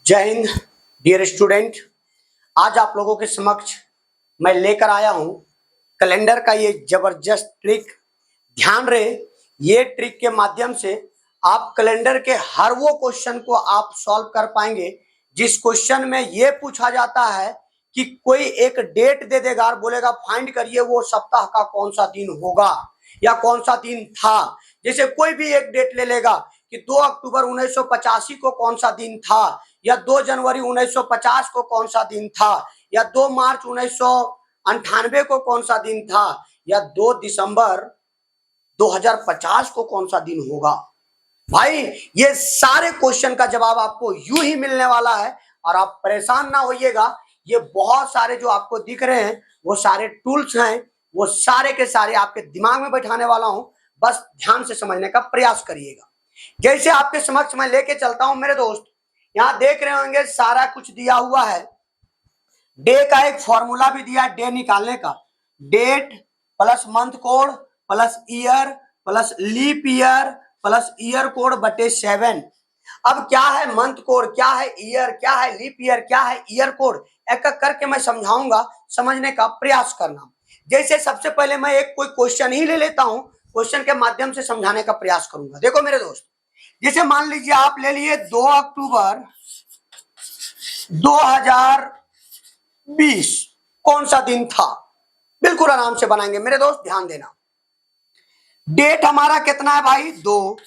जय Hind dear student. आज आप लोगों के समक्ष मैं लेकर आया हूं कैलेंडर का ये जबरदस्त ट्रिक। ध्यान रहे, ये ट्रिक के माध्यम से आप कैलेंडर के हर वो क्वेश्चन को आप सॉल्व कर पाएंगे जिस क्वेश्चन में ये पूछा जाता है कि कोई एक डेट दे देगा और बोलेगा फाइंड करिए वो सप्ताह का कौन सा दिन होगा या कौन सा दिन था। जैसे कोई भी एक डेट ले लेगा कि 2 अक्टूबर 1985 को कौन सा दिन था, या 2 जनवरी 1950 को कौन सा दिन था, या 2 मार्च 1998 को कौन सा दिन था, या 2 दिसंबर 2050 को कौन सा दिन होगा। भाई ये सारे क्वेश्चन का जवाब आपको यूं ही मिलने वाला है और आप परेशान ना होइएगा। ये बहुत सारे जो आपको दिख रहे हैं वो सारे टूल्स हैं, वो सारे के सारे आपके दिमाग में बैठाने वाला हूं, बस ध्यान से समझने का प्रयास करिएगा। जैसे आपके समक्ष मैं लेके चलता हूं मेरे दोस्त, यहां देख रहे होंगे सारा कुछ दिया हुआ है। डे का एक फॉर्मूला भी दिया है डे निकालने का, date plus month code plus year plus leap year plus year code बटे 7। अब क्या है मंथ कोड, क्या है ईयर, क्या है लीप ईयर, क्या है ईयर कोड, एक एक करके मैं समझाऊंगा, समझने का प्रयास करना। जैसे सबसे पहले मैं एक कोई क्वेश्चन ही ले लेता हूं, क्वेश्चन के माध्यम से समझाने का प्रयास करूंगा। देखो मेरे दोस्त, जैसे मान लीजिए आप ले लिए 2 अक्टूबर 2020 कौन सा दिन था, बिल्कुल आराम से बनाएंगे मेरे दोस्त, ध्यान देना। डेट हमारा कितना है भाई 2।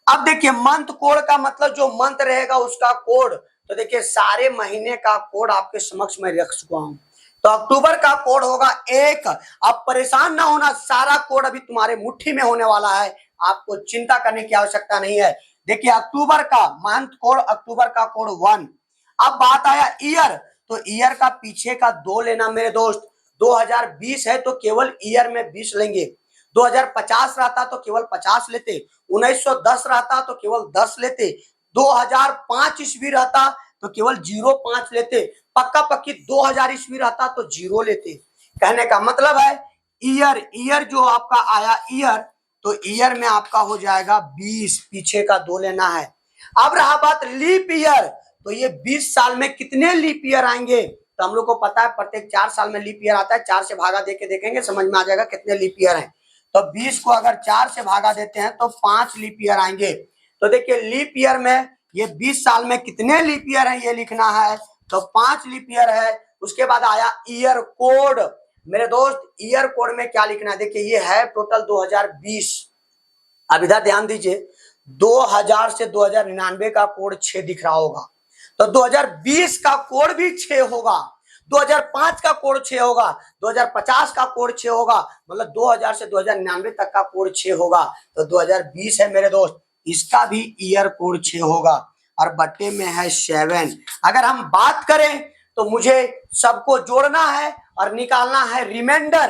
अब देखिए मंथ कोड का मतलब जो मंथ रहेगा उसका कोड, तो देखिए सारे महीने का कोड आपके समक्ष में रख चुका हूं। तो अक्टूबर का कोड होगा 1। अब परेशान ना होना, सारा कोड अभी तुम्हारे मुट्ठी में होने वाला है, आपको चिंता करने की आवश्यकता नहीं है। देखिए अक्टूबर का मंथ कोड, अक्टूबर का कोड 1। अब बात आया ईयर, तो ईयर का पीछे का 2 लेना मेरे दोस्त। 2020 है तो केवल ईयर में 20 लेंगे। 2050 रहता तो केवल 50 लेते, 1910 रहता तो केवल 10 लेते, 2005 ईस्वी रहता तो केवल 05 लेते, पक्का पक्की 2000 ईस्वी रहता तो 0 लेते। कहने का मतलब है ईयर जो आपका आया ईयर, तो ईयर में आपका हो जाएगा 20, पीछे का 2 लेना है। अब रहा बात लीप ईयर, तो ये 20 साल में कितने लीप ईयर आएंगे, तो हम लोग को पता है प्रत्येक 4 साल में लीप ईयर आता है। 4 से भागा देके देखेंगे, समझ में आ जाएगा कितने लीप ईयर हैं। तो 20 को अगर 4 से भागा देते हैं तो 5 लीप ईयर आएंगे। तो देखिए लीप ईयर में ये 20 साल में कितने लीप ईयर हैं ये लिखना है, तो 5 लीप ईयर है। उसके बाद आया ईयर कोड मेरे दोस्त, ईयर कोड में क्या लिखना है, देखिए ये है टोटल 2020। अब इधर ध्यान दीजिए, 2000 से 2099 का कोड 6 दिख रहा होगा, तो 2020 का कोड भी 6 होगा, 2005 का कोड 6 होगा, 2050 का कोड 6 होगा, मतलब 2000 से 2099 तक का कोड 6 होगा। तो 2020 है मेरे दोस्त, इसका भी ईयर कोड 6 होगा और बट्टे में है 7। अगर हम बात करें तो मुझे सबको जोड़ना है और निकालना है रिमाइंडर।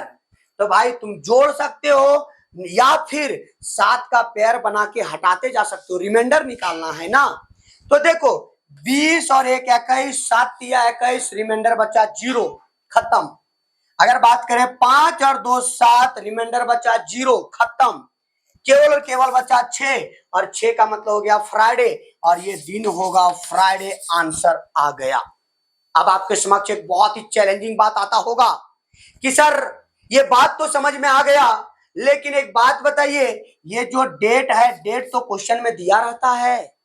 तो भाई तुम जोड़ सकते हो या फिर 7 का पेयर बना के हटाते जा सकते हो, रिमाइंडर निकालना है ना। तो देखो 20 और 1 21, 7 या 21, रिमाइंडर बचा 0, खत्म। अगर बात करें 5 और 2 7, रिमाइंडर बचा 0, खत्म। केवल और केवल बचा 6, और 6 का मतलब हो गया फ्राइडे, और ये दिन होगा फ्राइडे, आंसर आ गया। अब आपके समक्ष एक बहुत ही चैलेंजिंग बात आता होगा कि सर ये बात तो समझ में आ गया, लेकिन एक बात बताइए, ये जो डेट है, डेट तो क्वेश्चन में दिया रहता है,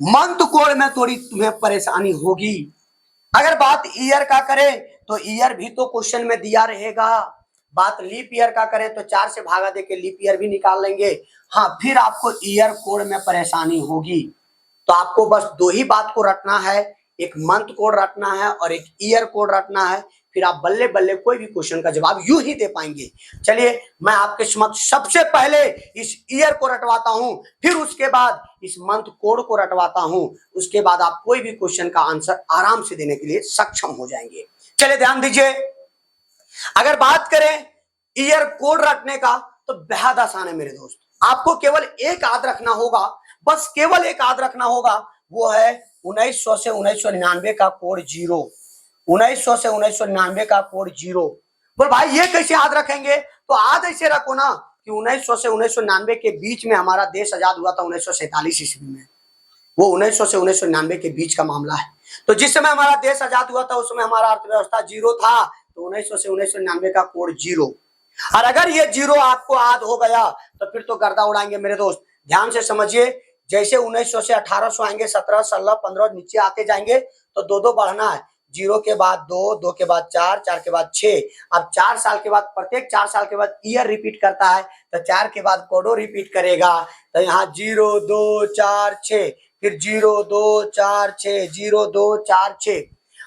मंथ कोड में थोड़ी तुम्हें परेशानी होगी। अगर बात ईयर का करें तो ईयर भी तो क्वेश्चन में दिया रहेगा। बात लीप ईयर का करें तो 4 से भागा देके लीप ईयर भी निकाल लेंगे। हाँ, फिर आपको ईयर कोड में परेशानी होगी। तो आपको बस 2 ही बात को रटना है, एक मंथ कोड रटना है और एक ईयर कोड रटना है, फिर आप बल्ले बल्ले कोई भी क्वेश्चन का जवाब यूं ही दे पाएंगे। चलिए मैं आपके समक्ष सबसे पहले इस ईयर को रटवाता हूं, फिर उसके बाद इस मंथ कोड को रटवाता हूं, उसके बाद आप कोई भी क्वेश्चन का आंसर आराम से देने के लिए सक्षम हो जाएंगे। चलिए ध्यान दीजिए, अगर बात करें ईयर कोड रटने का तो बेहद आसान है मेरे दोस्त। आपको केवल एक याद रखना होगा, बस केवल एक याद रखना होगा, वो है 1900 से 1999 का कोड 0। 1900 से 1999 का कोड 0। बोल भाई ये कैसे याद रखेंगे, तो याद ऐसे रखो ना कि 1900 से 1999 के बीच में हमारा देश आजाद हुआ था 1947 ईस्वी में। वो 1900 से 1999 के बीच का मामला है। तो जिस समय हमारा देश आजाद हुआ था उस समय हमारा अर्थव्यवस्था जीरो था, तो 1900 से 1999 का कोड जीरो। और अगर ये जीरो आपको याद हो गया तो फिर तो गर्दा उड़ाएंगे मेरे दोस्त। ध्यान से समझिए, जैसे 1900 से 1800 आएंगे, 17, 16, 15 नीचे आते जाएंगे तो दो दो बढ़ना है। जीरो के बाद दो, दो के बाद चार, चार के बाद 6। अब 4 साल के बाद, प्रत्येक 4 साल के बाद ईयर रिपीट करता है, तो 4 के बाद कोडो रिपीट करेगा। तो यहाँ 0 2 4 6, फिर 0 2 4 6, 0 2 4 6।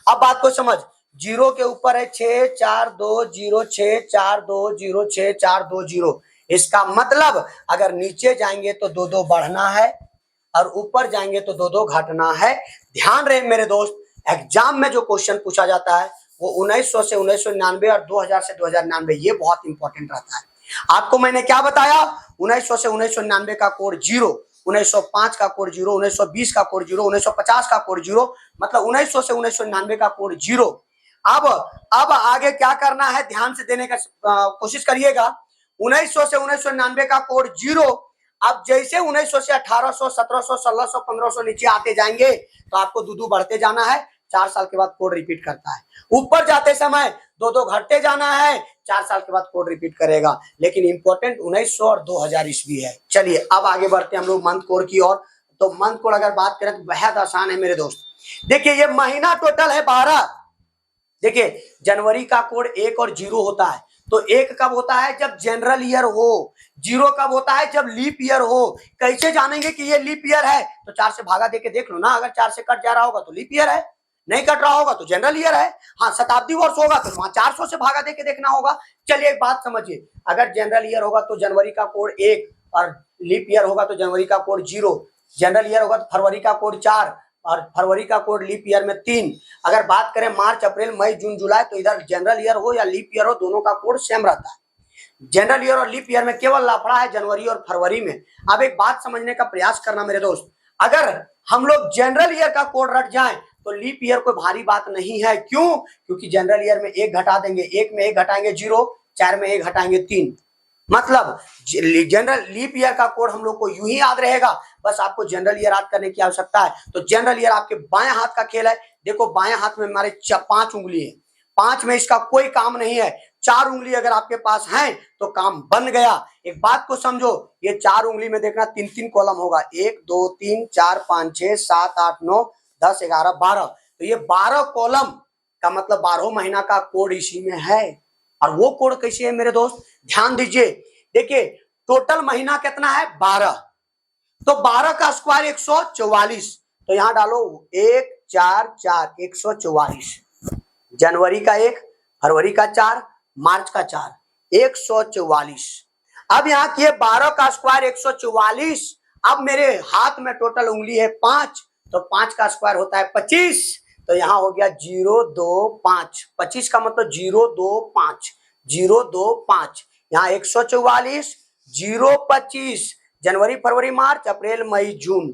अब बात को समझ, जीरो के ऊपर है 6 4 2 0 6 4 2 0 6 4 2 0। इसका मतलब अगर नीचे जाएंगे तो दो दो बढ़ना है और ऊपर जाएंगे तो दो दो घटना है। ध्यान रहे मेरे दोस्त, एग्जाम में जो क्वेश्चन पूछा जाता है वो 1900 से 1999 और 2000 से 2099, ये बहुत इंपॉर्टेंट रहता है। आपको मैंने क्या बताया, 1900 से 1999 का कोड जीरो, 1905 का कोड जीरो, 1920 का कोड जीरो, 1950 का कोड जीरो, मतलब 1900 से 1999 का कोड जीरो। अब आगे क्या करना है, ध्यान से देने का कोशिश करिएगा। 1900 से 1999 का कोड जीरो। अब जैसे 1900 से 1800, 1700, 1600, 1500 नीचे आते जाएंगे तो आपको दो बढ़ते जाना है। 4 साल के बाद कोड रिपीट करता है। ऊपर जाते समय दो दो घटते जाना है, 4 साल के बाद कोड रिपीट करेगा। लेकिन इंपॉर्टेंट 1900 और 2000 ईस्वी है। चलिए अब आगे बढ़ते हैं हम लोग मंथ कोड की ओर। तो मंथ कोड अगर बात करें तो बेहद आसान है मेरे दोस्त। देखिए ये महीना टोटल है 12। देखिए जनवरी का कोड 1 और 0 होता है। तो 1 कब होता है, जब जनरल ईयर हो। 0 कब होता है, जब लीप ईयर हो। कैसे जानेंगे कि ये लीप ईयर है, तो 4 से भागा देके देख लो ना। अगर 4 से कट जा रहा होगा तो लीप ईयर है, नहीं कट रहा होगा तो जनरल ईयर है। हाँ शताब्दी वर्ष होगा तो वहां 400 से भागा देके देखना होगा। चलिए एक बात समझिए, अगर जनरल ईयर होगा तो जनवरी का कोड 1 और लीप ईयर होगा तो जनवरी का कोड 0। जनरल ईयर होगा तो फरवरी का कोड 4 और फरवरी का कोड लीप ईयर में 3। अगर बात करें मार्च, अप्रैल, मई, जून, जुलाई, तो इधर जनरल ईयर हो या लीप ईयर हो, दोनों का कोड सेम रहता है। जनरल ईयर और लीप ईयर में केवल लफड़ा है जनवरी और फरवरी में। अब एक बात समझने का प्रयास करना मेरे दोस्त, अगर हम लोग जनरल ईयर का कोड रट जाएं तो लीप ईयर कोई भारी बात नहीं है। क्यों? क्योंकि जनरल ईयर में 1 घटा देंगे, 1 में 1 घटाएंगे 0, 4 में 1 घटाएंगे 3। मतलब जनरल लीप ईयर का कोड हम लोग को यूं ही याद रहेगा। बस आपको जनरल ईयर याद करने की आवश्यकता है। तो जनरल ईयर आपके बाएं हाथ का खेल है। देखो बाएं हाथ में हमारे 5 उंगली है, 5 में इसका कोई काम नहीं है। 4 उंगली अगर आपके पास है तो काम बन गया। एक बात को समझो, ये 4 उंगली में देखना 3-3 कॉलम होगा, 1 2 3 4 5 6 7 8 9 10 11 12। तो ये 12 कॉलम का मतलब 12 महीना का कोड इसी में है। और वो कोड कैसे है मेरे दोस्त, ध्यान दीजिए। देखिए टोटल महीना कितना है, 12। तो 12 का स्क्वायर 144। तो यहां डालो 1 4 4 144। जनवरी का 1, फरवरी का 4, मार्च का 4, 144। अब यहाँ किए 12 का स्क्वायर 144। अब मेरे हाथ में टोटल उंगली है 5, तो 5 का स्क्वायर होता है 25। तो यहाँ हो गया 0 2 5। 25 का मतलब 0 2 5, 0 2 5। यहाँ 144 0 25। जनवरी, फरवरी, मार्च, अप्रैल, मई, जून।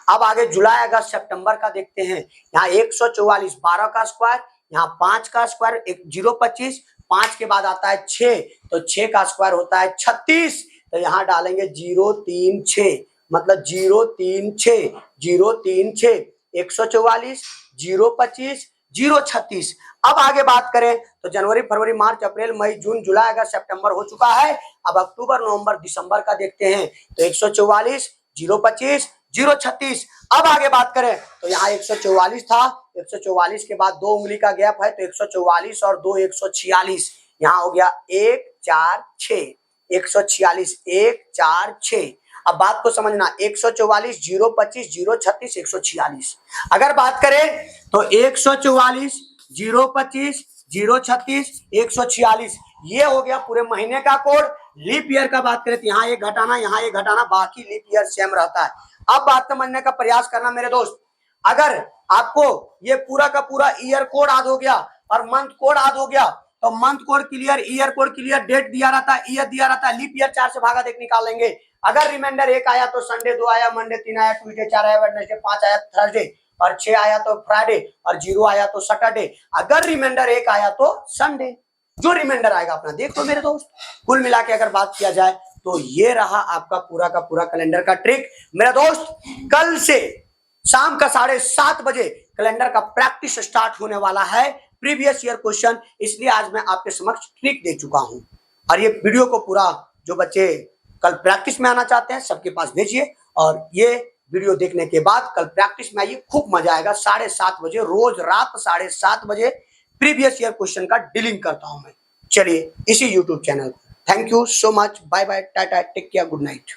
अब आगे जुलाई, अगस्त, सितंबर का देखते हैं। यहाँ 144, 12 का स्क्वायर, यहाँ 5 का स्क्वायर 0 25, 5 के बाद आता है 6, तो 6 का स्क्वायर होता है 36। तो यहाँ डालेंगे 0 3 6, मतलब 0 3 6, 0 3 6, 144 0 25 0 36। अब आगे बात करें तो जनवरी, फरवरी, मार्च, अप्रैल, मई, जून, जुलाई, अगस्त, सितंबर हो चुका है। अब अक्टूबर, नवंबर, दिसंबर का देखते हैं। तो 144 0 25 0 36। अब आगे बात करें तो यहाँ 144 था, 144 के बाद 2 उंगली का गैप है, तो 144 और 2 146। यहाँ हो गया 1 4 6, 146 1 4 6। अब बात को समझना, 144 0 25 0 36 146। अगर बात करें तो 144 0 25 0 36 146, ये हो गया पूरे महीने का कोड। लीप ईयर का बात करें तो यहाँ एक घटाना, यहाँ एक घटाना, बाकी लीप ईयर सेम रहता है। अब बात समझने का प्रयास करना मेरे दोस्त, अगर आपको ये पूरा का पूरा ईयर कोड याद हो गया और मंथ कोड याद हो गया, तो month code clear, year code clear, date दिया रहता है, ईयर दिया रहता है, लीप ईयर 4 से भागा देख निकाल लेंगे। अगर रिमाइंडर 1 आया तो संडे, 2 आया मंडे, 3 आया ट्यूसडे, 4 आया वेडनेसडे, 5 आया थर्सडे और 6 आया तो फ्राइडे और 0 आया तो सैटरडे। अगर रिमाइंडर 1 आया तो संडे। जो रिमाइंडर आएगा अपना देख लो मेरे दोस्त। कुल मिला के अगर बात किया जाए तो ये रहा आपका पूरा का पूरा कैलेंडर का ट्रिक मेरा दोस्त। कल से शाम का 7:30 बजे कैलेंडर का प्रैक्टिस स्टार्ट होने वाला है, प्रीवियस ईयर क्वेश्चन। इसलिए आज मैं आपके समक्ष ट्रिक दे चुका हूं और ये वीडियो को पूरा जो बच्चे कल प्रैक्टिस में आना चाहते हैं सबके पास भेजिए और ये वीडियो देखने के बाद कल प्रैक्टिस में आइए, खूब मजा आएगा। 7:30 बजे रोज रात 7:30 बजे प्रीवियस ईयर क्वेश्चन का डीलिंग करता हूं मैं। चलिए इसी यूट्यूब चैनल पर। Thank you so much, bye bye, tata, take care, good night.